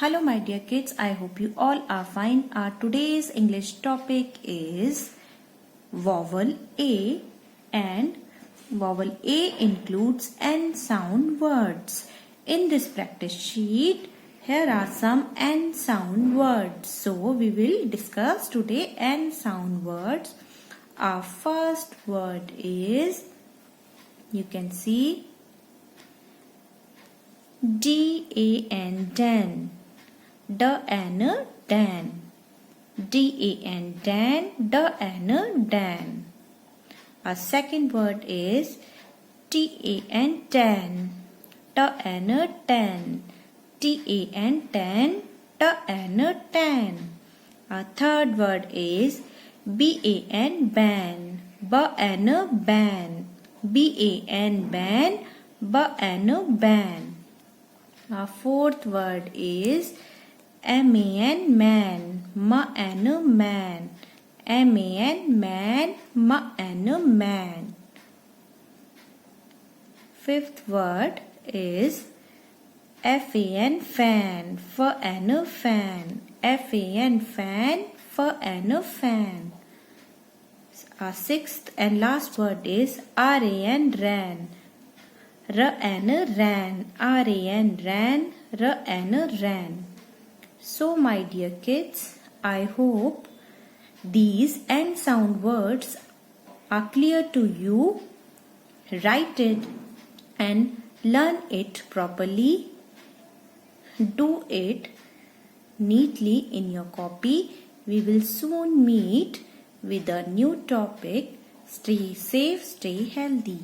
Hello my dear kids, I hope you all are fine. Our today's English topic is vowel A, and vowel A includes N sound words. In this practice sheet, here are some N sound words. So we will discuss today N sound words. Our first word is, you can see, D-A-N, Dan. D-A-N, Dan. D-A-N, Dan. D-A-N, Dan. Our second word is T-A-N, Tan. T-A-N, Tan. T-A-N, Tan. T-A-N, Tan. Our third word is B-A-N, Ban. B-A-N, Ban. B-A-N, Ban. B-A-N, Ban. Our fourth word is M-A-N, Man. M-A-N, Man. M-A-N, Man. M-A-N, Man. Fifth word is F-A-N, Fan. F-A-N, Fan. F-A-N, Fan. F-A-N, Fan. Our sixth and last word is R-A-N, Ran. R-A-N, Ran. R-A-N, Ran. R-A-N, Ran. So my dear kids, I hope these N sound words are clear to you. Write it and learn it properly. Do it neatly in your copy. We will soon meet with a new topic. Stay safe, stay healthy.